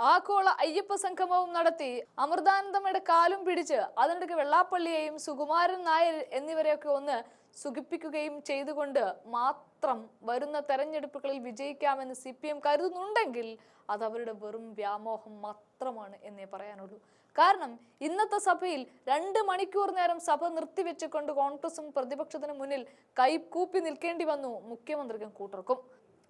ആഗോള അയ്യപ്പ സംഗമവും നടത്തി അമൃതാനന്ദമയുടെ കാലും പിടിച്ച് അതിനിടയ്ക്ക് വെള്ളാപ്പള്ളിയെയും സുകുമാരൻ നായർ എന്നിവരെയൊക്കെ ഒന്ന് സുഖിപ്പിക്കുകയും ചെയ്തുകൊണ്ട് മാത്രം വരുന്ന തെരഞ്ഞെടുപ്പുകളിൽ വിജയിക്കാമെന്ന് CPM കരുതുന്നുണ്ടെങ്കിൽ അത് അവരുടെ വെറും വ്യാമോഹം മാത്രമാണ് എന്നേ പറയാനുള്ളൂ. കാരണം ഇന്നത്തെ സഭയിൽ 2 മണിക്കൂർ നേരം സഭ നിർത്തിവെച്ചുകൊണ്ട് കോൺഗ്രസും പ്രതിപക്ഷത്തിന് മുന്നിൽ കൈകൂപ്പി നിൽക്കേണ്ടി വന്നു മുഖ്യമന്ത്രിക്കും കൂട്ടർക്കും.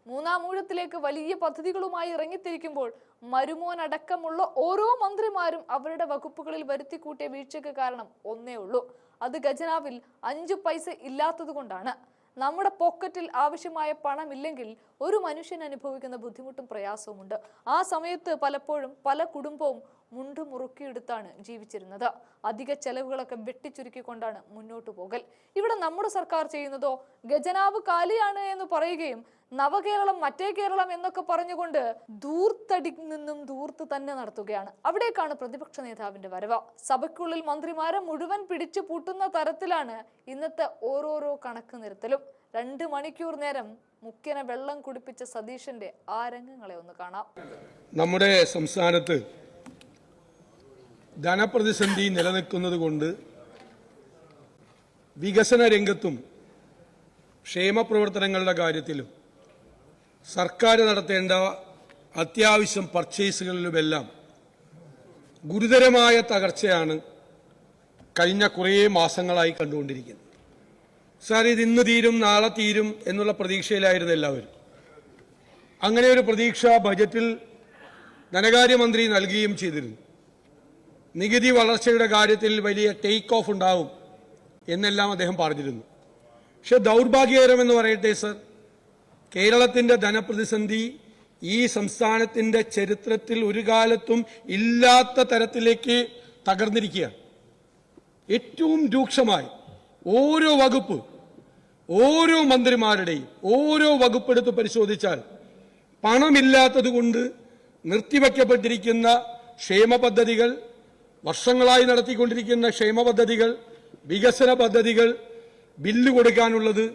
മൂന്നാം ഊഴത്തിലേക്ക് വലിയ പദ്ധതികളുമായി ഇറങ്ങിത്തിരിക്കുമ്പോൾ മരുമോനടക്കമുള്ള ഓരോ മന്ത്രിമാരും അവരുടെ വകുപ്പുകളിൽ വരുത്തിക്കൂട്ടിയ വീഴ്ചയ്ക്ക് കാരണം ഒന്നേ ഉള്ളൂ, അത് ഖജനാവിൽ 5 പൈസ ഇല്ലാത്തത് കൊണ്ടാണ്. നമ്മുടെ പോക്കറ്റിൽ ആവശ്യമായ പണമില്ലെങ്കിൽ ഒരു മനുഷ്യൻ അനുഭവിക്കുന്ന ബുദ്ധിമുട്ടും പ്രയാസവുമുണ്ട്. ആ സമയത്ത് പലപ്പോഴും പല കുടുംബവും മുണ്ടു മുറുക്കിയെടുത്താണ് ജീവിച്ചിരുന്നത്. അധിക ചെലവുകളൊക്കെ വെട്ടിച്ചുരുക്കിക്കൊണ്ടാണ് മുന്നോട്ടു പോകൽ. ഇവിടെ നമ്മുടെ സർക്കാർ ചെയ്യുന്നതോ ഖജനാവ് കാലിയാണ് എന്ന് പറയുകയും നവകേരളം മറ്റേ കേരളം എന്നൊക്കെ പറഞ്ഞുകൊണ്ട് ദൂർത്തടി നിന്നും ദൂർത്ത് തന്നെ നടത്തുകയാണ്. അവിടേക്കാണ് പ്രതിപക്ഷ നേതാവിന്റെ വരവ്. സഭയ്ക്കുള്ളിൽ മന്ത്രിമാരെ മുഴുവൻ പിടിച്ചു പൂട്ടുന്ന തരത്തിലാണ് ഇന്നത്തെ ഓരോരോ കണക്ക് നിരത്തലും. 2 മണിക്കൂർ നേരം മുഖ്യനെ വെള്ളം കുടിപ്പിച്ച സതീശന്റെ ആ രംഗങ്ങളെ ഒന്ന് കാണാം. നമ്മുടെ സംസ്ഥാനത്ത് ധനപ്രതിസന്ധി നിലനിൽക്കുന്നത് കൊണ്ട് വികസന രംഗത്തും ക്ഷേമപ്രവർത്തനങ്ങളുടെ കാര്യത്തിലും സർക്കാർ നടത്തേണ്ട അത്യാവശ്യം പർച്ചേസുകളിലുമെല്ലാം ഗുരുതരമായ തകർച്ചയാണ് കഴിഞ്ഞ കുറേ മാസങ്ങളായി കണ്ടുകൊണ്ടിരിക്കുന്നത്. സാർ, ഇത് ഇന്ന് തീരും നാളെ തീരും എന്നുള്ള പ്രതീക്ഷയിലായിരുന്നു എല്ലാവരും. അങ്ങനെ ഒരു പ്രതീക്ഷ ബജറ്റിൽ ധനകാര്യമന്ത്രി നൽകുകയും ചെയ്തിരുന്നു. നികുതി വളർച്ചയുടെ കാര്യത്തിൽ വലിയ ടേക്ക് ഓഫ് ഉണ്ടാവും എന്നെല്ലാം അദ്ദേഹം പറഞ്ഞിരുന്നു. പക്ഷെ ദൗർഭാഗ്യകരമെന്ന് പറയട്ടെ സർ, കേരളത്തിന്റെ ധനപ്രതിസന്ധി ഈ സംസ്ഥാനത്തിന്റെ ചരിത്രത്തിൽ ഒരു കാലത്തും ഇല്ലാത്ത തരത്തിലേക്ക് തകർന്നിരിക്കുകയാണ്. ഏറ്റവും രൂക്ഷമായി ഓരോ വകുപ്പ്, ഓരോ മന്ത്രിമാരുടെയും ഓരോ വകുപ്പെടുത്ത് പരിശോധിച്ചാൽ പണമില്ലാത്തതുകൊണ്ട് നിർത്തിവെക്കപ്പെട്ടിരിക്കുന്ന ക്ഷേമ പദ്ധതികൾ, വർഷങ്ങളായി നടത്തിക്കൊണ്ടിരിക്കുന്ന ക്ഷേമ പദ്ധതികൾ, വികസന പദ്ധതികൾ, ബില്ല് കൊടുക്കാനുള്ളത്,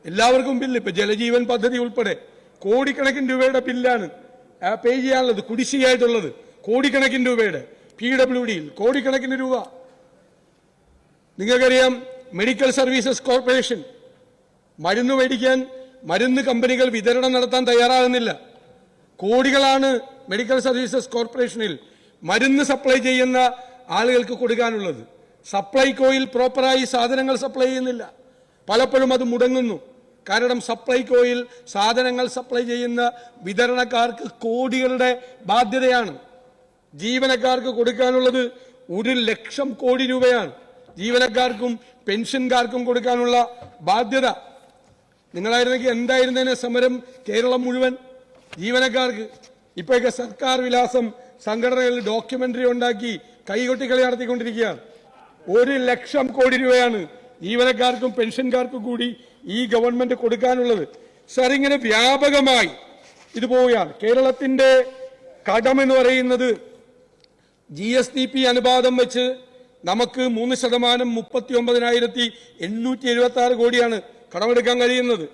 എല്ലാവർക്കും ബില്ല്, ഇപ്പൊ ജലജീവൻ പദ്ധതി ഉൾപ്പെടെ കോടിക്കണക്കിന് രൂപയുടെ ബില്ലാണ് പേ ചെയ്യാനുള്ളത്, കുടിശ്ശികയായിട്ടുള്ളത് കോടിക്കണക്കിന് രൂപയുടെ. PWDയിൽ കോടിക്കണക്കിന് രൂപ. നിങ്ങൾക്കറിയാം, മെഡിക്കൽ സർവീസസ് കോർപ്പറേഷൻ മരുന്ന് മേടിക്കാൻ മരുന്ന് കമ്പനികൾ വിതരണം നടത്താൻ തയ്യാറാകുന്നില്ല. കോടികളാണ് മെഡിക്കൽ സർവീസസ് കോർപ്പറേഷനിൽ മരുന്ന് സപ്ലൈ ചെയ്യുന്ന ആളുകൾക്ക് കൊടുക്കാനുള്ളത്. സപ്ലൈകോയിൽ പ്രോപ്പറായി സാധനങ്ങൾ സപ്ലൈ ചെയ്യുന്നില്ല. പലപ്പോഴും അത് മുടങ്ങുന്നു. കാരണം സപ്ലൈകോയിൽ സാധനങ്ങൾ സപ്ലൈ ചെയ്യുന്ന വിതരണക്കാർക്ക് കോടികളുടെ ബാധ്യതയാണ്. ജീവനക്കാർക്ക് കൊടുക്കാനുള്ളത് 1,00,000 കോടി രൂപയാണ്. ജീവനക്കാർക്കും പെൻഷൻകാർക്കും കൊടുക്കാനുള്ള ബാധ്യത. നിങ്ങളായിരുന്നെങ്കിൽ എന്തായിരുന്നതിന് സമരം കേരളം മുഴുവൻ ജീവനക്കാർക്ക്. ഇപ്പോഴൊക്കെ സർക്കാർ വിലാസം സംഘടനകളിൽ ഡോക്യുമെന്ററി ഉണ്ടാക്കി കൈകൊട്ടിക്കളി നടത്തിക്കൊണ്ടിരിക്കുകയാണ്. 1,00,000 കോടി രൂപയാണ് ജീവനക്കാർക്കും പെൻഷൻകാർക്കും കൂടി ഈ ഗവൺമെന്റ് കൊടുക്കാനുള്ളത്. സാർ, ഇങ്ങനെ വ്യാപകമായി ഇത് പോവുകയാണ്. കേരളത്തിന്റെ കടമെന്ന് പറയുന്നത് GSDP അനുപാതം വെച്ച് നമുക്ക് 3% 39,876 കോടിയാണ് കടമെടുക്കാൻ കഴിയുന്നത്.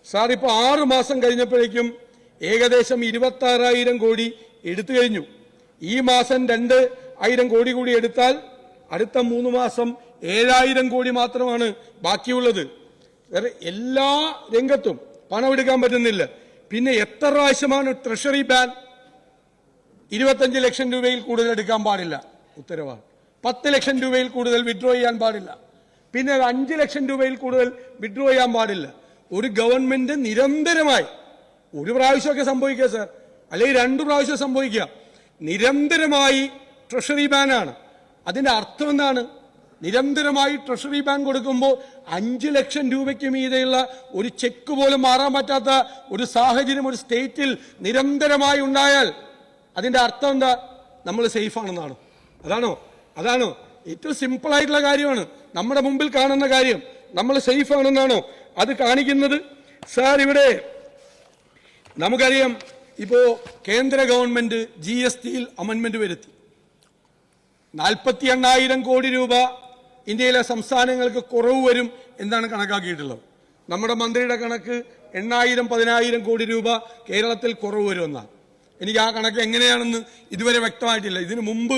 സാർ, ഇപ്പോൾ 6 മാസം കഴിഞ്ഞപ്പോഴേക്കും ഏകദേശം 26,000 കോടി എടുത്തു കഴിഞ്ഞു. ഈ മാസം 2,000 കോടി കൂടി എടുത്താൽ അടുത്ത 3 മാസം 7,000 കോടി മാത്രമാണ് ബാക്കിയുള്ളത്. എല്ലാ രംഗത്തും പണം എടുക്കാൻ പറ്റുന്നില്ല. പിന്നെ എത്ര പ്രാവശ്യമാണ് ട്രഷറി ബാൻ? 25 ലക്ഷം രൂപയിൽ കൂടുതൽ എടുക്കാൻ പാടില്ല ഉത്തരവാണ്. 10 ലക്ഷം രൂപയിൽ കൂടുതൽ വിഡ്രോ ചെയ്യാൻ പാടില്ല. പിന്നെ 5 ലക്ഷം രൂപയിൽ കൂടുതൽ വിഡ്രോ ചെയ്യാൻ പാടില്ല. ഒരു ഗവൺമെന്റ് നിരന്തരമായി, ഒരു പ്രാവശ്യമൊക്കെ സംഭവിക്കുക സാർ, അല്ലെങ്കിൽ 2 പ്രാവശ്യം സംഭവിക്കുക, നിരന്തരമായി ട്രഷറി ബാനാണ്. അതിന്റെ അർത്ഥം എന്താണ്? നിരന്തരമായി ട്രഷറി ബാൻ കൊടുക്കുമ്പോൾ 5 ലക്ഷം രൂപയ്ക്ക് മീതെയുള്ള ഒരു ചെക്ക് പോലും മാറാൻ പറ്റാത്ത ഒരു സാഹചര്യം ഒരു സ്റ്റേറ്റിൽ നിരന്തരമായി ഉണ്ടായാൽ അതിന്റെ അർത്ഥം എന്താ? നമ്മൾ സേഫ് ആണെന്നാണോ? അതാണോ ഏറ്റവും സിമ്പിൾ ആയിട്ടുള്ള കാര്യമാണ് നമ്മുടെ മുമ്പിൽ കാണുന്ന കാര്യം. നമ്മൾ സേഫ് ആണെന്നാണോ അത് കാണിക്കുന്നത്? സാർ, ഇവിടെ നമുക്കറിയാം, ഇപ്പോ കേന്ദ്ര ഗവൺമെന്റ് GSTയിൽ അമെന്റ്മെന്റ് വരുത്തി. 48,000 കോടി രൂപ ഇന്ത്യയിലെ സംസ്ഥാനങ്ങൾക്ക് കുറവ് വരും എന്നാണ് കണക്കാക്കിയിട്ടുള്ളത്. നമ്മുടെ മന്ത്രിയുടെ കണക്ക് 8,000-10,000 കോടി രൂപ കേരളത്തിൽ കുറവ് വരുമെന്നാണ്. എനിക്ക് ആ കണക്ക് എങ്ങനെയാണെന്ന് ഇതുവരെ വ്യക്തമായിട്ടില്ല. ഇതിനു മുമ്പ്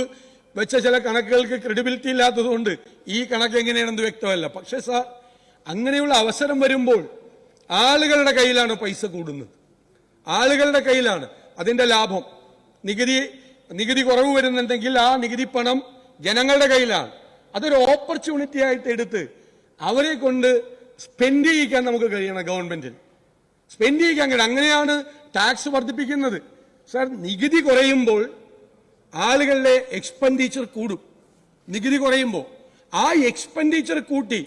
വെച്ച ചില കണക്കുകൾക്ക് ക്രെഡിബിലിറ്റി ഇല്ലാത്തതുകൊണ്ട് ഈ കണക്ക് എങ്ങനെയാണെന്ന് വ്യക്തമല്ല. പക്ഷേ സാർ, അങ്ങനെയുള്ള അവസരം വരുമ്പോൾ ആളുകളുടെ കയ്യിലാണ് പൈസ കൂടുന്നത്, ആളുകളുടെ കയ്യിലാണ് അതിന്റെ ലാഭം. നികുതി കുറവ് വരുന്നുണ്ടെങ്കിൽ ആ നികുതി പണം ജനങ്ങളുടെ കയ്യിലാണ്. അതൊരു ഓപ്പർച്യൂണിറ്റി ആയിട്ട് എടുത്ത് അവരെ കൊണ്ട് സ്പെൻഡ് ചെയ്യിക്കാൻ നമുക്ക് കഴിയണം. ഗവൺമെന്റിന് സ്പെൻഡ് ചെയ്യിക്കാൻ കഴിയണം. അങ്ങനെയാണ് ടാക്സ് വർദ്ധിപ്പിക്കുന്നത്. സാർ, നികുതി കുറയുമ്പോൾ ആളുകളുടെ എക്സ്പെൻഡിച്ചർ കൂടും. നികുതി കുറയുമ്പോൾ ആ എക്സ്പെൻഡിച്ചർ കൂട്ടി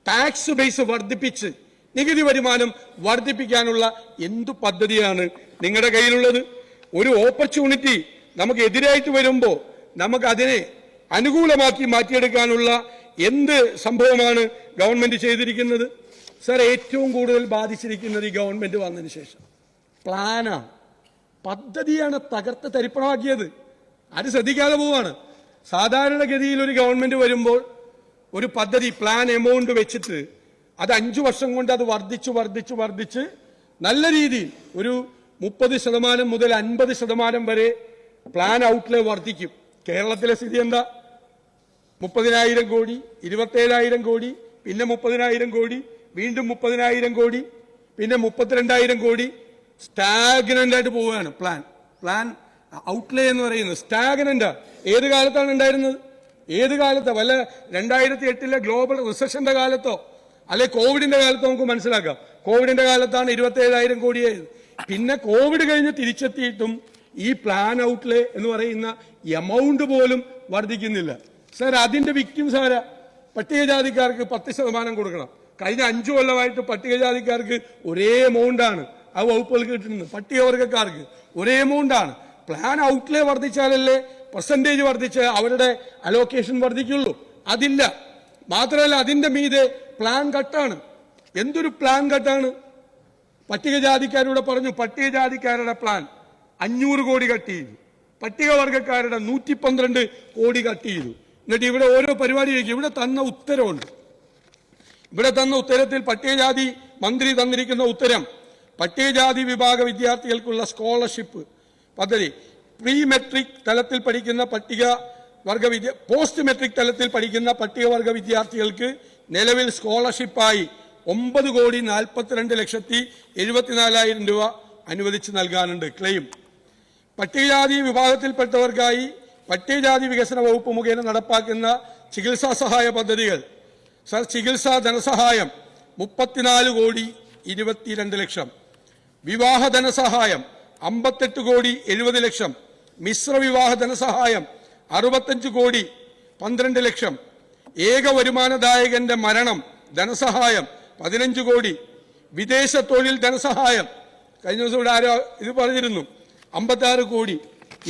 ടാക്സ് ബേസ് വർദ്ധിപ്പിച്ച് നികുതി വരുമാനം വർദ്ധിപ്പിക്കാനുള്ള എന്തു പദ്ധതിയാണ് നിങ്ങളുടെ കയ്യിലുള്ളത്? ഒരു ഓപ്പർച്യൂണിറ്റി നമുക്ക് എതിരായിട്ട് വരുമ്പോൾ നമുക്ക് അതിനെ അനുകൂലമാക്കി മാറ്റിയെടുക്കാനുള്ള എന്ത് സംഭവമാണ് ഗവൺമെന്റ് ചെയ്തിരിക്കുന്നത്? സാർ, ഏറ്റവും കൂടുതൽ ബാധിച്ചിരിക്കുന്നത് ഈ ഗവൺമെന്റ് വന്നതിന് ശേഷം പ്ലാനാണ്, പദ്ധതിയാണ് തകർത്ത് തരിപ്പണമാക്കിയത്. അത് ശ്രദ്ധിക്കാതെ പോവാണ്. സാധാരണഗതിയിൽ ഒരു ഗവൺമെന്റ് വരുമ്പോൾ ഒരു പദ്ധതി പ്ലാൻ എമൗണ്ട് വെച്ചിട്ട് അത് 5 വർഷം കൊണ്ട് അത് വർദ്ധിച്ച് നല്ല രീതിയിൽ ഒരു 30% മുതൽ 50% വരെ പ്ലാൻ ഔട്ട്ലേ വർദ്ധിക്കും. കേരളത്തിലെ സ്ഥിതി എന്താ? 30,000 കോടി, 27,000 കോടി, പിന്നെ 30,000 കോടി, വീണ്ടും 30,000 കോടി, പിന്നെ 32,000 കോടി. സ്റ്റാഗ്നന്റ് ആയിട്ട് പോവുകയാണ് പ്ലാൻ ഔട്ട്ലേ എന്ന് പറയുന്നത്. സ്റ്റാഗ്നന്റ്. ഏത് കാലത്താണ് ഉണ്ടായിരുന്നത്? ഏത് കാലത്തോ? വല്ല 2008 ഗ്ലോബൽ റിസഷന്റെ കാലത്തോ അല്ലെ കോവിഡിന്റെ കാലത്തോ നമുക്ക് മനസ്സിലാക്കാം. കോവിഡിന്റെ കാലത്താണ് 27,000 കോടിയായത്. പിന്നെ കോവിഡ് കഴിഞ്ഞ് തിരിച്ചെത്തിയിട്ടും ഈ പ്ലാൻ ഔട്ട്ലേ എന്ന് പറയുന്ന എമൗണ്ട് പോലും വർദ്ധിക്കുന്നില്ല. സാർ, അതിന്റെ വിക്ടിംസ് ആരാ? പട്ടികജാതിക്കാർക്ക് 10% കൊടുക്കണം. കഴിഞ്ഞ 5 കൊല്ലമായിട്ട് പട്ടികജാതിക്കാർക്ക് ഒരേ എമൗണ്ടാണ് ആ വകുപ്പുകൾക്ക് കിട്ടുന്നത്. പട്ടികവർഗക്കാർക്ക് ഒരേ എമൗണ്ടാണ്. പ്ലാൻ ഔട്ട്ലേ വർദ്ധിച്ചാലല്ലേ പെർസെന്റേജ് വർദ്ധിച്ച് അവരുടെ അലോക്കേഷൻ വർദ്ധിക്കുള്ളൂ. അതില്ല. മാത്രമല്ല, അതിന്റെ മീതെ പ്ലാൻ കട്ടാണ്. എന്തൊരു പ്ലാൻ കട്ടാണ്! പട്ടികജാതിക്കാരോട് പറഞ്ഞു, പട്ടികജാതിക്കാരുടെ പ്ലാൻ 500 കോടി കട്ട് ചെയ്തു, പട്ടികവർഗക്കാരുടെ 112 കോടി കട്ട് ചെയ്തു. എന്നിട്ട് ഇവിടെ ഓരോ പരിപാടിയിലേക്ക് ഇവിടെ തന്ന ഉത്തരവുണ്ട്. ഇവിടെ തന്ന ഉത്തരത്തിൽ പട്ടികജാതി മന്ത്രി തന്നിരിക്കുന്ന ഉത്തരം, പട്ടികജാതി വിഭാഗ വിദ്യാർത്ഥികൾക്കുള്ള സ്കോളർഷിപ്പ് പദ്ധതി പ്രീ മെട്രിക് തലത്തിൽ പഠിക്കുന്ന പോസ്റ്റ് മെട്രിക് തലത്തിൽ പഠിക്കുന്ന പട്ടികവർഗ വിദ്യാർത്ഥികൾക്ക് നിലവിൽ സ്കോളർഷിപ്പായി 9,42,74,000 രൂപ അനുവദിച്ച് നൽകാനുണ്ട്. ക്ലെയിം പട്ടികജാതി വിഭാഗത്തിൽപ്പെട്ടവർക്കായി പട്ടികജാതി വികസന വകുപ്പ് മുഖേന നടപ്പാക്കുന്ന ചികിത്സാ സഹായ പദ്ധതികൾ. സർ, ചികിത്സാ ധനസഹായം 34,22,00,000. വിവാഹ ധനസഹായം 58,70,00,000. മിശ്ര വിവാഹ ധനസഹായം 65,12,00,000. ഏക വരുമാനദായകന്റെ മരണം ധനസഹായം 15 കോടി. വിദേശ തൊഴിൽ ധനസഹായം കഴിഞ്ഞ ദിവസം ഇവിടെ ആരോ ഇത് പറഞ്ഞിരുന്നു 56 കോടി.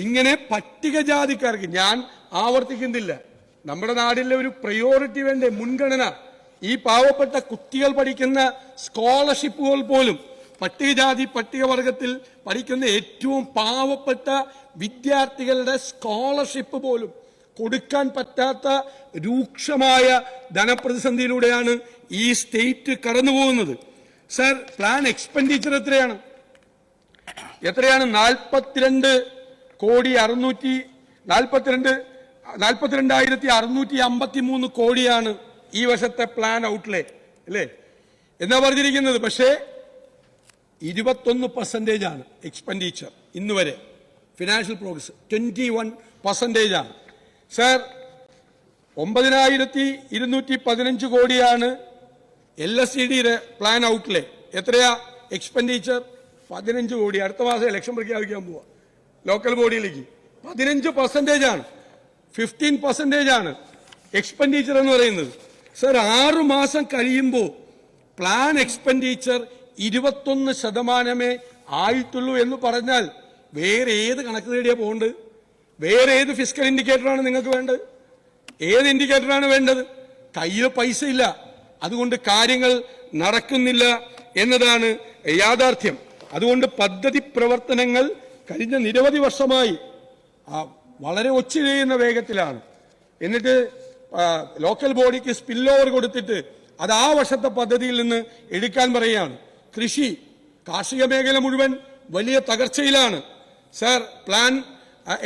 ഇങ്ങനെ പട്ടികജാതിക്കാർക്ക്, ഞാൻ ആവർത്തിക്കുന്നില്ല, നമ്മുടെ നാടിലെ ഒരു പ്രയോറിറ്റി വേണ്ടേ, മുൻഗണന. ഈ പാവപ്പെട്ട കുട്ടികൾ പഠിക്കുന്ന സ്കോളർഷിപ്പുകൾ പോലും പട്ടികവർഗത്തിൽ പഠിക്കുന്ന ഏറ്റവും പാവപ്പെട്ട വിദ്യാർത്ഥികളുടെ സ്കോളർഷിപ്പ് പോലും കൊടുക്കാൻ പറ്റാത്ത രൂക്ഷമായ ധനപ്രതിസന്ധിയിലൂടെയാണ് ഈ സ്റ്റേറ്റ് കടന്നുപോകുന്നത്. സർ, പ്ലാൻ എക്സ്പെൻഡിച്ചർ എത്രയാണ്? 42,653 കോടിയാണ് ഈ വർഷത്തെ പ്ലാൻ ഔട്ട്ലേ, അല്ലേ എന്നാ പറഞ്ഞിരിക്കുന്നത്. പക്ഷേ 21% ആണ് എക്സ്പെൻഡിച്ചർ ഇന്ന് വരെ. ഫിനാൻഷ്യൽ പ്രോഗ്രസ് 21% ആണ്. സർ, 9,215 കോടിയാണ് LSCDയുടെ പ്ലാൻ ഔട്ട്ലേ. എത്രയാ എക്സ്പെൻഡിച്ചർ? 15 കോടി. അടുത്ത മാസം ഇലക്ഷൻ പ്രഖ്യാപിക്കാൻ പോവാ ലോക്കൽ ബോഡിയിലേക്ക്. 15% ആണ്, 15% ആണ് എക്സ്പെൻഡിച്ചർ എന്ന് പറയുന്നത്. സർ, 6 മാസം കഴിയുമ്പോൾ പ്ലാൻ എക്സ്പെൻഡിച്ചർ 21% ആയിട്ടുള്ളൂ എന്ന് പറഞ്ഞാൽ വേറെ ഏത് കണക്ക് നേടിയാ പോകേണ്ടത്? വേറെ ഏത് ഫിസ്ക്കൽ ഇൻഡിക്കേറ്ററാണ് നിങ്ങൾക്ക് വേണ്ടത്? ഏത് ഇൻഡിക്കേറ്ററാണ് വേണ്ടത്? കയ്യിൽ പൈസ ഇല്ല, അതുകൊണ്ട് കാര്യങ്ങൾ നടക്കുന്നില്ല എന്നതാണ് യാഥാർത്ഥ്യം. അതുകൊണ്ട് പദ്ധതി പ്രവർത്തനങ്ങൾ കഴിഞ്ഞ നിരവധി വർഷമായി വളരെ ഒച്ചിഴയുന്ന വേഗത്തിലാണ്. എന്നിട്ട് ലോക്കൽ ബോഡിക്ക് സ്പിൽ ഓവർ കൊടുത്തിട്ട് അത് ആ വർഷത്തെ പദ്ധതിയിൽ നിന്ന് എടുക്കാൻ പറയുകയാണ്. കാർഷിക മേഖല മുഴുവൻ വലിയ തകർച്ചയിലാണ്. സർ പ്ലാൻ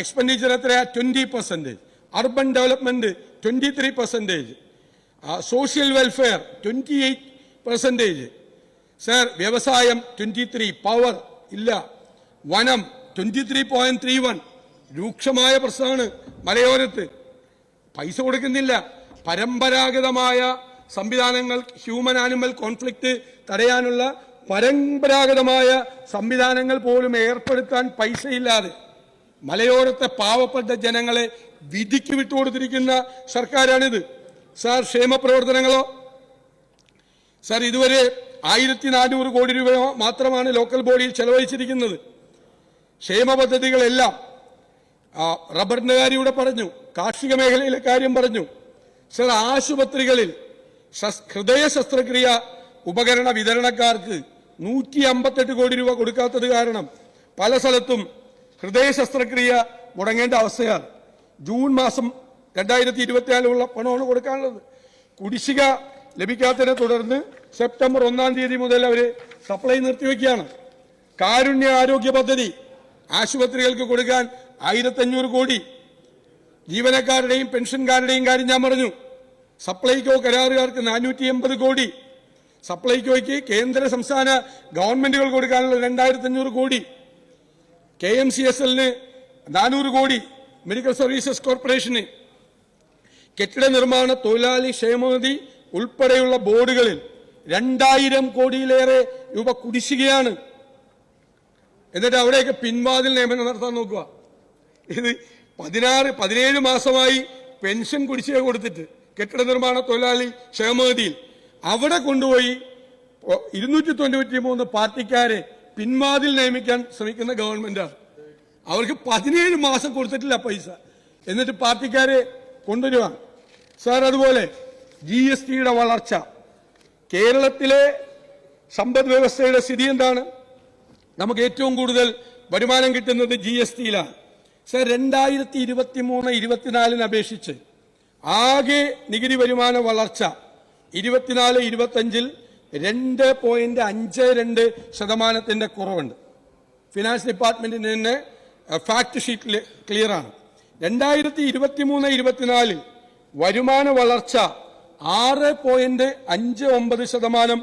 എക്സ്പെൻഡിച്ചർ എത്രയാ? 20%. Urban development 23%. Social welfare 28%. Sir വ്യവസായം 23%. പവർ ഇല്ല. വനം 23.31%. രൂക്ഷമായ പ്രശ്നമാണ് മലയോരത്ത്. പൈസ കൊടുക്കുന്നില്ല. പരമ്പരാഗതമായ സംവിധാനങ്ങൾ, ഹ്യൂമൻ ആനിമൽ കോൺഫ്ലിക്റ്റ് തടയാനുള്ള പരമ്പരാഗതമായ സംവിധാനങ്ങൾ പോലും ഏർപ്പെടുത്താൻ പൈസയില്ലാതെ മലയോരത്തെ പാവപ്പെട്ട ജനങ്ങളെ വിധിക്ക് വിട്ടുകൊടുത്തിരിക്കുന്ന സർക്കാരാണിത്. സാർ ക്ഷേമ പ്രവർത്തനങ്ങളോ? സാർ ഇതുവരെ 1400 കോടി രൂപ മാത്രമാണ് ലോക്കൽ ബോഡിയിൽ ചെലവഴിച്ചിരിക്കുന്നത്. ക്ഷേമ പദ്ധതികളെല്ലാം റബ്ബറിന്റെ കാര്യം ഇവിടെ പറഞ്ഞു, കാർഷിക മേഖലയിലെ കാര്യം പറഞ്ഞു. സർ ആശുപത്രികളിൽ ഹൃദയ ശസ്ത്രക്രിയ ഉപകരണ വിതരണക്കാർക്ക് 158 കോടി രൂപ കൊടുക്കാത്തത് കാരണം പല സ്ഥലത്തും ഹൃദയ ശസ്ത്രക്രിയ മുടങ്ങേണ്ട അവസ്ഥയാണ്. ജൂൺ മാസം 2024 പണമാണ് കൊടുക്കാനുള്ളത്. കുടിശ്ശിക ലഭിക്കാത്തതിനെ തുടർന്ന് സെപ്റ്റംബർ 1-ാം തീയതി മുതൽ അവർ സപ്ലൈ നിർത്തിവെക്കുകയാണ്. കാരുണ്യ ആരോഗ്യ പദ്ധതി ആശുപത്രികൾക്ക് കൊടുക്കാൻ 1500 കോടി. ജീവനക്കാരുടെയും പെൻഷൻകാരുടെയും കാര്യം ഞാൻ പറഞ്ഞു. സപ്ലൈകോ കരാറുകാർക്ക് 480 കോടി. സപ്ലൈകോയ്ക്ക് കേന്ദ്ര സംസ്ഥാന ഗവൺമെന്റുകൾ കൊടുക്കാനുള്ള 2500 കോടി. KMCSL-ന് 400 കോടി. Medical services corporation. കെട്ടിട നിർമ്മാണ തൊഴിലാളി ക്ഷേമനിധി ഉൾപ്പെടെയുള്ള ബോർഡുകളിൽ 2000 കോടിയിലേറെ രൂപ കുടിശ്ശികയാണ്. എന്നിട്ട് അവിടെയൊക്കെ പിൻവാതിൽ നിയമനം നടത്താൻ നോക്കുക. ഇത് 17 മാസമായി പെൻഷൻ കുടിശ്ശിക കൊടുത്തിട്ട് കെട്ടിട നിർമ്മാണ തൊഴിലാളി ക്ഷേമനിധിയിൽ അവിടെ കൊണ്ടുപോയി 293 പാർട്ടിക്കാരെ പിൻവാതിൽ നിയമിക്കാൻ ശ്രമിക്കുന്ന ഗവൺമെന്റാണ്. അവർക്ക് 17 മാസം കൊടുത്തിട്ടില്ല പൈസ, എന്നിട്ട് പാർട്ടിക്കാരെ കൊണ്ടുവരുവാണ്. സാർ അതുപോലെ GST-യുടെ വളർച്ച, കേരളത്തിലെ സമ്പദ് വ്യവസ്ഥയുടെ സ്ഥിതി എന്താണ്? നമുക്ക് ഏറ്റവും കൂടുതൽ വരുമാനം കിട്ടുന്നത് GST-യിലാണ്. സർ 2023-24 അപേക്ഷിച്ച് ആകെ നികുതി വരുമാന വളർച്ച 24-25 2.52% കുറവുണ്ട്. ഫിനാൻസ് ഡിപ്പാർട്ട്മെന്റിന് തന്നെ ഫാക്ട് ഷീറ്റിൽ ക്ലിയർ ആണ്. 2023-24 വരുമാന വളർച്ച 6.59%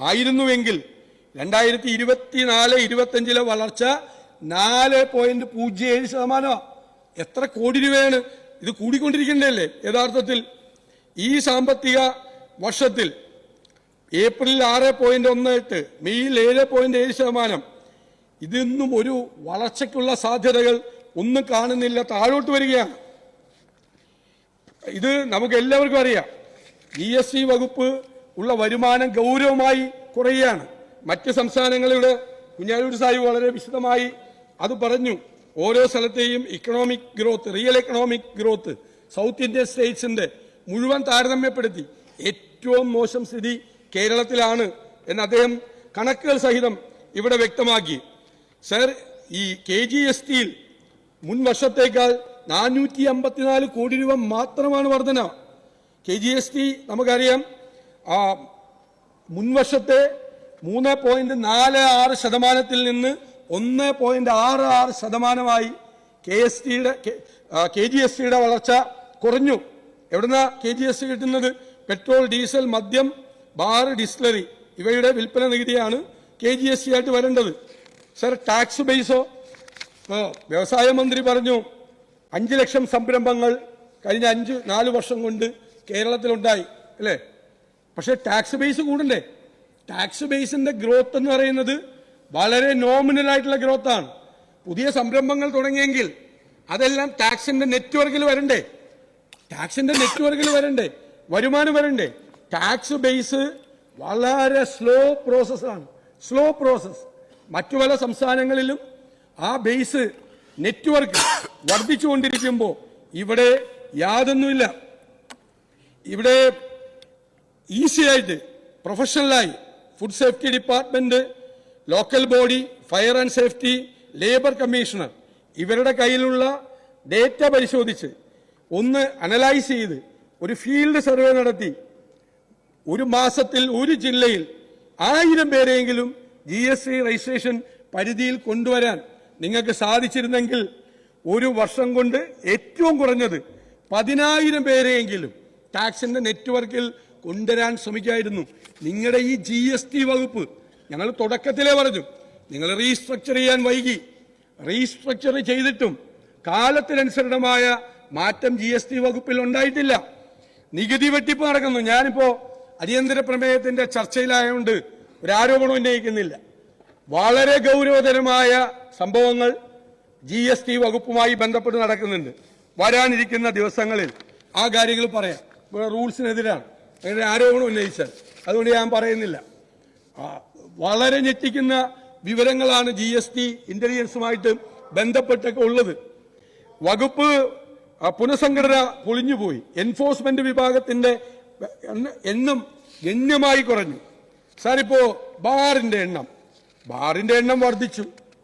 ആയിരുന്നുവെങ്കിൽ 2024-25 വളർച്ച 4.07%. എത്ര കോടി രൂപയാണ് ഇത്? കൂടിക്കൊണ്ടിരിക്കേണ്ടതല്ലേ യഥാർത്ഥത്തിൽ? ഈ സാമ്പത്തിക വർഷത്തിൽ ഏപ്രിൽ 6.18, മെയ്യിൽ 7.7%. ഇതൊന്നും ഒരു വളർച്ചയ്ക്കുള്ള സാധ്യതകൾ ഒന്നും കാണുന്നില്ല, താഴോട്ട് വരികയാണ്. ഇത് നമുക്ക് എല്ലാവർക്കും അറിയാം. GST വകുപ്പ് ഉള്ള വരുമാനം ഗൗരവമായി കുറയുകയാണ്. മറ്റ് സംസ്ഥാനങ്ങളുടെ കുഞ്ഞാലൂർ സാഹിബ് വളരെ വിശദമായി അത് പറഞ്ഞു. ഓരോ സ്ഥലത്തെയും economic growth, real economic growth south Indian സ്റ്റേറ്റ്സിന്റെ മുഴുവൻ താരതമ്യപ്പെടുത്തി ഏറ്റവും മോശം സ്ഥിതി കേരളത്തിലാണ് എന്ന് അദ്ദേഹം കണക്കുകൾ സഹിതം ഇവിടെ വ്യക്തമാക്കി. സർ ഈ KGST-യിൽ മുൻ വർഷത്തേക്കാൾ 454 കോടി രൂപ മാത്രമാണ് വർധന. KGST നമുക്കറിയാം മുൻവർഷത്തെ 3.46% നിന്ന് 1.66% KGST-യുടെ വളർച്ച കുറഞ്ഞു. എവിടുന്ന KGST കിട്ടുന്നത്? പെട്രോൾ, ഡീസൽ, മദ്യം, ബാർ, ഡിസ്റ്റിലറി ഇവയുടെ വിൽപ്പന നികുതിയാണ് KGST ആയിട്ട് വരേണ്ടത്. സർ ടാക്സ് ബേസോ? വ്യവസായ മന്ത്രി പറഞ്ഞു 5 ലക്ഷം സംരംഭങ്ങൾ കഴിഞ്ഞ 4 വർഷം കൊണ്ട് കേരളത്തിലുണ്ടായി അല്ലേ? പക്ഷെ ടാക്സ് ബേസ് കൂടണ്ടേ? ടാക്സ് ബേസിന്റെ ഗ്രോത്ത് എന്ന് പറയുന്നത് വളരെ നോമിനൽ ആയിട്ടുള്ള ഗ്രോത്താണ്. പുതിയ സംരംഭങ്ങൾ തുടങ്ങിയെങ്കിൽ അതെല്ലാം ടാക്സിന്റെ നെറ്റ്വർക്കിൽ വരണ്ടേ? വരുമാനം വരണ്ടേ? ടാക്സ് ബേസ് വളരെ സ്ലോ പ്രോസസ്സാണ്. മറ്റു പല സംസ്ഥാനങ്ങളിലും ആ ബേസ് നെറ്റ്വർക്ക് വർദ്ധിച്ചുകൊണ്ടിരിക്കുമ്പോൾ ഇവിടെ യാതൊന്നുമില്ല. ഇവിടെ ഈസിയായിട്ട് പ്രൊഫഷണലായി food safety department, local body, fire and safety, labour commissioner ഇവരുടെ കയ്യിലുള്ള ഡേറ്റ പരിശോധിച്ച് ഒന്ന് അനലൈസ് ചെയ്ത് ഒരു ഫീൽഡ് സർവേ നടത്തി ഒരു മാസത്തിൽ ഒരു ജില്ലയിൽ 1000 പേരെങ്കിലും GST രജിസ്ട്രേഷൻ പരിധിയിൽ കൊണ്ടുവരാൻ നിങ്ങൾക്ക് സാധിച്ചിരുന്നെങ്കിൽ ഒരു വർഷം കൊണ്ട് ഏറ്റവും കുറഞ്ഞത് 10,000 പേരെയെങ്കിലും ടാക്സിന്റെ നെറ്റ്വർക്കിൽ കൊണ്ടുവരാൻ ശ്രമിക്കായിരുന്നു. നിങ്ങളുടെ ഈ GST വകുപ്പ് ഞങ്ങൾ തുടക്കത്തിലേ പറഞ്ഞു, നിങ്ങൾ റീസ്ട്രക്ചർ ചെയ്യാൻ വൈകി. റീസ്ട്രക്ചർ ചെയ്തിട്ടും കാലത്തിനനുസൃതമായ മാറ്റം GST വകുപ്പിൽ ഉണ്ടായിട്ടില്ല. നികുതി വെട്ടിപ്പ് നടക്കുന്നു. ഞാനിപ്പോ അടിയന്തര പ്രമേയത്തിന്റെ ചർച്ചയിലായതുകൊണ്ട് ഒരു ആരോപണം ഉന്നയിക്കുന്നില്ല. വളരെ ഗൗരവതരമായ സംഭവങ്ങൾ GST വകുപ്പുമായി ബന്ധപ്പെട്ട് നടക്കുന്നുണ്ട്. വരാനിരിക്കുന്ന ദിവസങ്ങളിൽ ആ കാര്യങ്ങൾ പറയാം. ഇവിടെ റൂൾസിനെതിരാണ് അങ്ങനെ ആരോപണം ഉന്നയിച്ചാൽ, അതുകൊണ്ട് ഞാൻ പറയുന്നില്ല. വളരെ ഞെട്ടിക്കുന്ന വിവരങ്ങളാണ് GST ഇന്റലിജൻസുമായിട്ട് ബന്ധപ്പെട്ടൊക്കെ ഉള്ളത്. വകുപ്പ് പുനഃസംഘടന പൊളിഞ്ഞുപോയി. എൻഫോഴ്സ്മെന്റ് വിഭാഗത്തിന്റെ എണ്ണം ഗണ്യമായി കുറഞ്ഞു. സാർ, ഇപ്പോ ബാറിന്റെ എണ്ണം വർദ്ധിച്ചു.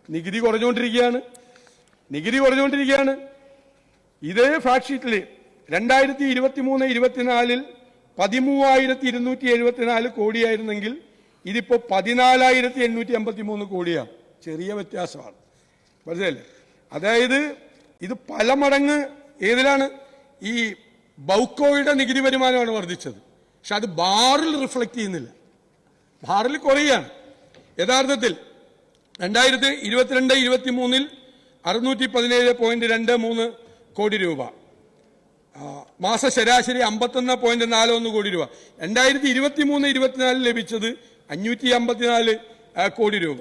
നികുതി കുറഞ്ഞുകൊണ്ടിരിക്കുകയാണ്. ഇതേ ഫാക്ട് ഷീറ്റിൽ 2023-24 13,274 കോടിയായിരുന്നെങ്കിൽ ഇതിപ്പോ 14,853 കോടിയാണ്. ചെറിയ വ്യത്യാസമാണ്, മനസ്സിലല്ലേ? അതായത് ഇത് പല മടങ്ങ് ഏതിലാണ്? ഈ ബൗക്കോയുടെ നികുതി വരുമാനമാണ് വർദ്ധിച്ചത്. പക്ഷെ അത് ബാറിൽ റിഫ്ലക്ട് ചെയ്യുന്നില്ല, ബാറിൽ കുറയാണ്. യഥാർത്ഥത്തിൽ 2022-23 617.23 കോടി രൂപ, മാസ ശരാശരി 51.41 കോടി രൂപ. 2023-24 ലഭിച്ചത് 554 കോടി രൂപ,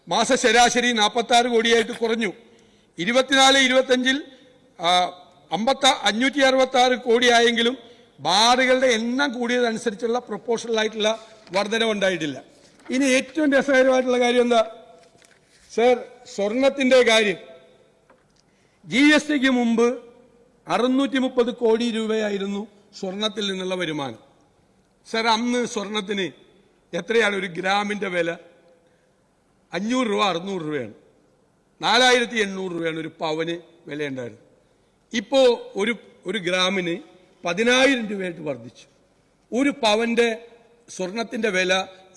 മാസ ശരാശരി 46 കോടിയായിട്ട് കുറഞ്ഞു. 24-25 566 കോടിയായെങ്കിലും ബാറുകളുടെ എണ്ണം കൂടിയതനുസരിച്ചുള്ള പ്രൊപ്പോർഷണൽ ആയിട്ടുള്ള വർധന ഉണ്ടായിട്ടില്ല. ഇനി ഏറ്റവും രസകരമായിട്ടുള്ള കാര്യം എന്താ സർ? സ്വർണത്തിന്റെ കാര്യം. GSTക്ക് മുമ്പ് 630 കോടി രൂപയായിരുന്നു സ്വർണത്തിൽ നിന്നുള്ള വരുമാനം. സർ, അന്ന് സ്വർണത്തിന് എത്രയാണ് ഒരു ഗ്രാമിന്റെ വില? 500 രൂപ 600 രൂപയാണ്. 4,800 രൂപയാണ് ഒരു പവന് വിലയുണ്ടായിരുന്നു. ഇപ്പോ ഒരു ഗ്രാമിന് 10,000 രൂപയായിട്ട് വർദ്ധിച്ചു. ഒരു പവന്റെ സ്വർണത്തിന്റെ വില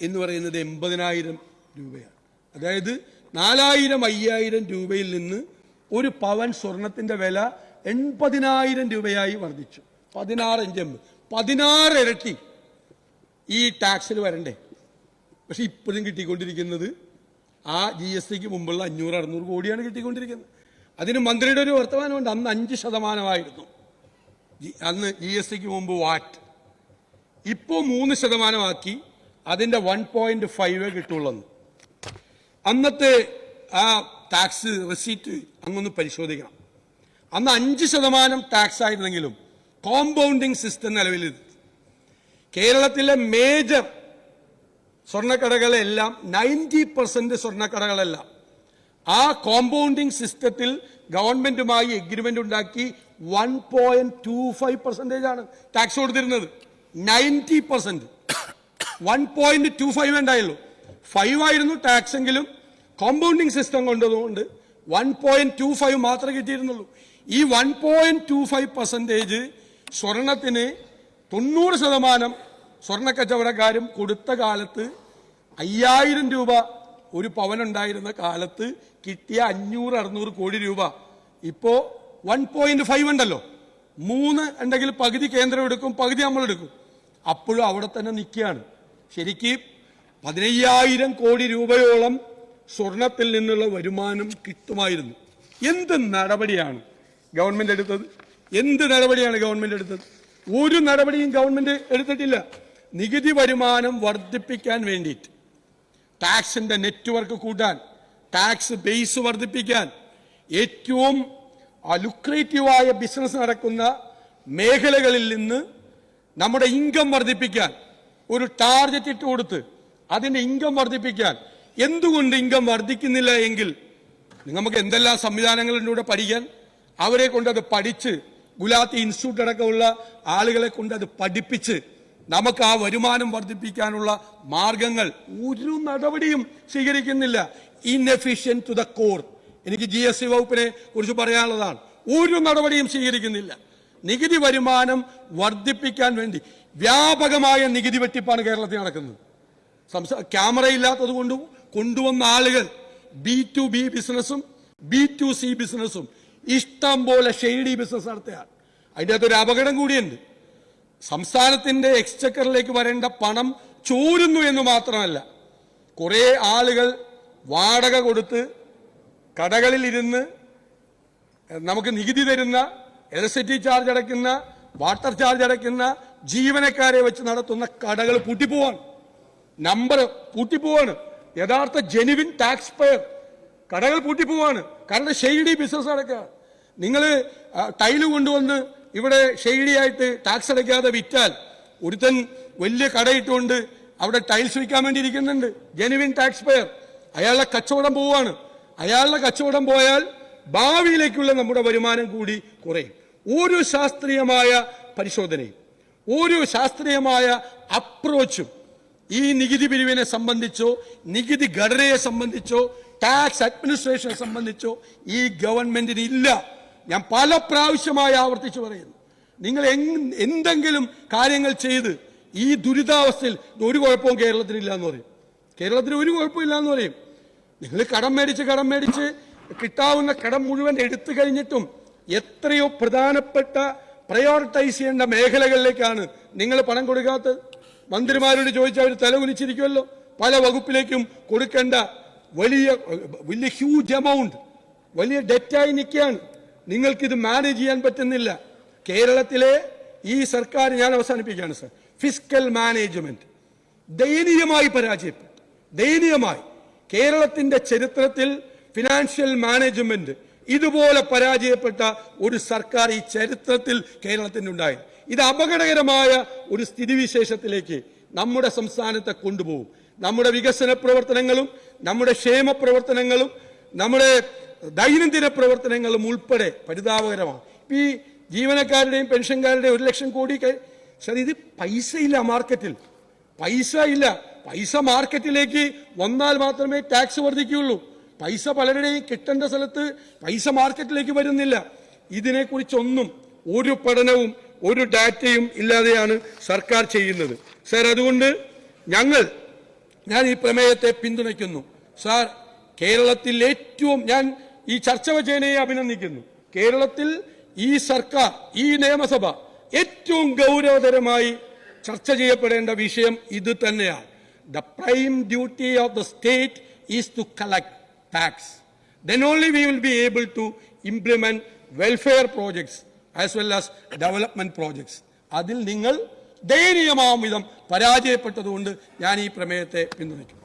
എന്ന് പറയുന്നത് 80,000 രൂപയാണ്. അതായത് 4,000-5,000 രൂപയിൽ നിന്ന് ഒരു പവൻ സ്വർണത്തിന്റെ വില 80,000 രൂപയായി വർദ്ധിച്ചു. 16 ഇരട്ടി ഈ ടാക്സിൽ വരണ്ടേ? പക്ഷെ ഇപ്പോഴും കിട്ടിക്കൊണ്ടിരിക്കുന്നത് ആ GSTക്ക് മുമ്പുള്ള 500-600 കോടിയാണ് കിട്ടിക്കൊണ്ടിരിക്കുന്നത്. അതിന് മന്ത്രിയുടെ ഒരു വർത്തമാനമുണ്ട്. അന്ന് 5% അന്ന് GSTക്ക് മുമ്പ് വാറ്റ്. ഇപ്പോൾ 3% അതിന്റെ 1.5 കിട്ടുള്ളൂ. അന്നത്തെ ആ ടാക്സ് റെസീറ്റ് അങ്ങൊന്ന് പരിശോധിക്കണം. അന്ന് 5% ടാക്സ് ആയിരുന്നെങ്കിലും കോമ്പൗണ്ടിങ് സിസ്റ്റം നിലവിൽ കേരളത്തിലെ മേജർ സ്വർണ്ണക്കടകളെല്ലാം 90% സ്വർണ്ണക്കടകളെല്ലാം ആ കോമ്പൗണ്ടിങ് സിസ്റ്റത്തിൽ ഗവൺമെന്റുമായി എഗ്രിമെന്റ് ഉണ്ടാക്കി 1.25% ആണ് ടാക്സ് കൊടുത്തിരുന്നത്. 90% 1.25 ഉണ്ടായുള്ളൂ. 5 ആയിരുന്നു ടാക്സ് എങ്കിലും കോമ്പൗണ്ടിങ് സിസ്റ്റം കൊണ്ടതുകൊണ്ട് 1.25 മാത്രമേ കിട്ടിയിരുന്നുള്ളൂ. ഈ 1.25% സ്വർണത്തിന് 90% സ്വർണ്ണക്കച്ചവടക്കാരും കൊടുത്ത കാലത്ത് 5,000 രൂപ ഒരു പവനുണ്ടായിരുന്ന കാലത്ത് കിട്ടിയ 500-600 കോടി രൂപ ഇപ്പോ 1.5 ഉണ്ടല്ലോ. 3 ഉണ്ടെങ്കിൽ പകുതി കേന്ദ്രം എടുക്കും, പകുതി നമ്മൾ എടുക്കും. അപ്പോഴും അവിടെ തന്നെ നിൽക്കുകയാണ്. ശരിക്കും 15,000 കോടി രൂപയോളം സ്വർണത്തിൽ നിന്നുള്ള വരുമാനം കിട്ടുമായിരുന്നു. എന്ത് നടപടിയാണ് ഗവൺമെന്റ് എടുത്തത്? ഒരു നടപടിയും ഗവൺമെന്റ് എടുത്തിട്ടില്ല. നികുതി വരുമാനം വർദ്ധിപ്പിക്കാൻ വേണ്ടിയിട്ട്, ടാക്സിന്റെ നെറ്റ്വർക്ക് കൂട്ടാൻ, ടാക്സ് ബേസ് വർദ്ധിപ്പിക്കാൻ, ഏറ്റവും ലുക്രേറ്റീവായ ബിസിനസ് നടക്കുന്ന മേഖലകളിൽ നിന്ന് നമ്മുടെ ഇൻകം വർദ്ധിപ്പിക്കാൻ ഒരു ടാർഗറ്റ് ഇട്ട് കൊടുത്ത് അതിന്റെ ഇൻകം വർദ്ധിപ്പിക്കാൻ. എന്തുകൊണ്ട് ഇൻകം വർദ്ധിക്കുന്നില്ല എങ്കിൽ നമുക്ക് എന്തെല്ലാം സംവിധാനങ്ങളിലൂടെ പഠിക്കാൻ, അവരെ കൊണ്ട് അത് പഠിച്ച് ഗുലാത്തി ഇൻസ്റ്റിറ്റ്യൂട്ട് അടക്കമുള്ള ആളുകളെ കൊണ്ട് അത് പഠിപ്പിച്ച് നമുക്ക് ആ വരുമാനം വർദ്ധിപ്പിക്കാനുള്ള മാർഗങ്ങൾ ഒരു നടപടിയും സ്വീകരിക്കുന്നില്ല. Inefficient to the core. എനിക്ക് GST വകുപ്പിനെ കുറിച്ച് പറയാനുള്ളതാണ്. ഒരു നടപടിയും സ്വീകരിക്കുന്നില്ല. നികുതി വരുമാനം വർദ്ധിപ്പിക്കാൻ വേണ്ടി വ്യാപകമായ നികുതി വെട്ടിപ്പാണ് കേരളത്തിൽ നടക്കുന്നത്. ക്യാമറ ഇല്ലാത്തത് കൊണ്ടും കൊണ്ടുവന്ന ആളുകൾ B2B ബിസിനസ്സും B2C ബിസിനസ്സും ഇഷ്ടം പോലെ ഷെയ്ഡി ബിസിനസ് നടത്തുകയാണ്. അതിൻ്റെ അകത്തൊരു അപകടം കൂടിയുണ്ട്. സംസ്ഥാനത്തിന്റെ എക്സ്ചക്കറിലേക്ക് വരേണ്ട പണം ചോരുന്നു എന്ന് മാത്രമല്ല, കുറെ ആളുകൾ വാടക കൊടുത്ത് കടകളിൽ ഇരുന്ന് നമുക്ക് നികുതി തരുന്ന, ഇലക്ട്രിസിറ്റി ചാർജ് അടയ്ക്കുന്ന, വാട്ടർ ചാർജ് അടയ്ക്കുന്ന ജീവനക്കാരെ വെച്ച് നടത്തുന്ന കടകൾ പൂട്ടിപ്പോവാണ്. നമ്പർ പൂട്ടിപ്പോവാണ്. യഥാർത്ഥ ജെനുവിൻ ടാക്സ് പെയർ കടകൾ പൂട്ടിപ്പോവാണ്. കാരണം ഷെയ്ഡി ബിസിനസ് നടക്കുക. നിങ്ങൾ ടൈല് കൊണ്ടുവന്ന് ഇവിടെ ഷെയ്ഡിയായിട്ട് ടാക്സ് അടയ്ക്കാതെ വിറ്റാൽ ഒരുത്തൻ വലിയ കടയിട്ടുകൊണ്ട് അവിടെ ടൈൽസ് വിൽക്കാൻ വേണ്ടി ഇരിക്കുന്നുണ്ട്. ജെനുവിൻ ടാക്സ് പെയർ, അയാളുടെ കച്ചവടം പോവാണ്. അയാളുടെ കച്ചവടം പോയാൽ ഭാവിയിലേക്കുള്ള നമ്മുടെ വരുമാനം കൂടി കുറയും. ഒരു ശാസ്ത്രീയമായ പരിശോധനയും ഒരു ശാസ്ത്രീയമായ അപ്രോച്ചും ഈ നികുതി പിരിവിനെ സംബന്ധിച്ചോ നികുതി ഘടനയെ സംബന്ധിച്ചോ ടാക്സ് അഡ്മിനിസ്ട്രേഷനെ സംബന്ധിച്ചോ ഈ ഗവൺമെന്റിന് ഇല്ല. ഞാൻ പല പ്രാവശ്യമായി ആവർത്തിച്ചു പറയുന്നു. നിങ്ങൾ എന്തെങ്കിലും കാര്യങ്ങൾ ചെയ്ത് ഈ ദുരിതാവസ്ഥയിൽ ഒരു കുഴപ്പവും കേരളത്തിനില്ല എന്ന് പറയും. കേരളത്തിന് ഒരു കുഴപ്പമില്ല എന്ന് പറയും. നിങ്ങൾ കടം മേടിച്ച് കിട്ടാവുന്ന കടം മുഴുവൻ എടുത്തു കഴിഞ്ഞിട്ടും എത്രയോ പ്രധാനപ്പെട്ട പ്രയോറിറ്റൈസ് ചെയ്യേണ്ട മേഖലകളിലേക്കാണ് നിങ്ങൾ പണം കൊടുക്കാത്തത്. മന്ത്രിമാരോട് ചോദിച്ചാൽ അവർ തലകുനിച്ചിരിക്കുമല്ലോ. പല വകുപ്പിലേക്കും കൊടുക്കേണ്ട വലിയ ഹ്യൂജ് എമൗണ്ട് വലിയ ഡെറ്റായി നിൽക്കുകയാണ്. നിങ്ങൾക്കിത് മാനേജ് ചെയ്യാൻ പറ്റുന്നില്ല. കേരളത്തിലെ ഈ സർക്കാർ, ഞാൻ അവസാനിപ്പിക്കുകയാണ് സർ, ഫിസ്ക്കൽ മാനേജ്മെന്റ് ദയനീയമായി പരാജയപ്പെട്ടു. ദയനീയമായി കേരളത്തിന്റെ ചരിത്രത്തിൽ ഫിനാൻഷ്യൽ മാനേജ്മെന്റ് ഇതുപോലെ പരാജയപ്പെട്ട ഒരു സർക്കാർ ഈ ചരിത്രത്തിൽ കേരളത്തിനുണ്ടായി. ഇത് അപകടകരമായ ഒരു സ്ഥിതിവിശേഷത്തിലേക്ക് നമ്മുടെ സംസ്ഥാനത്തെ കൊണ്ടുപോകും. നമ്മുടെ വികസന പ്രവർത്തനങ്ങളും നമ്മുടെ ക്ഷേമ പ്രവർത്തനങ്ങളും നമ്മുടെ ദൈനംദിന പ്രവർത്തനങ്ങളും ഉൾപ്പെടെ പരിതാപകരമാണ്. ഈ ജീവനക്കാരുടെയും പെൻഷൻകാരുടെയും 1 ലക്ഷം കോടി സാർ, ഇത് പൈസ ഇല്ല മാർക്കറ്റിൽ. പൈസ ഇല്ല. പൈസ മാർക്കറ്റിലേക്ക് വന്നാൽ മാത്രമേ ടാക്സ് വർദ്ധിക്കുകയുള്ളൂ. പൈസ പലരുടെയും കിട്ടേണ്ട സ്ഥലത്ത് പൈസ മാർക്കറ്റിലേക്ക് വരുന്നില്ല. ഇതിനെക്കുറിച്ചൊന്നും ഒരു പഠനവും ഒരു ഡാറ്റയും ഇല്ലാതെയാണ് സർക്കാർ ചെയ്യുന്നത്. സാർ, അതുകൊണ്ട് ഞാൻ ഈ പ്രമേയത്തെ പിന്തുണയ്ക്കുന്നു. സാർ, കേരളത്തിൽ ഞാൻ ഈ ചർച്ച വച്ചതിനെ അഭിനന്ദിക്കുന്നു. കേരളത്തിൽ ഈ സർക്കാർ, ഈ നിയമസഭ ഏറ്റവും ഗൗരവതരമായി ചർച്ച ചെയ്യപ്പെടേണ്ട വിഷയം ഇത് തന്നെയാണ്. The prime duty of the state is to collect tax. Then only we will be able to implement welfare projects as well as development projects. അതിൽ നിങ്ങൾ ദയനീയമാം വിധം പരാജയപ്പെട്ടതുകൊണ്ട് ഞാൻ ഈ പ്രമേയത്തെ പിന്തുണയ്ക്കും.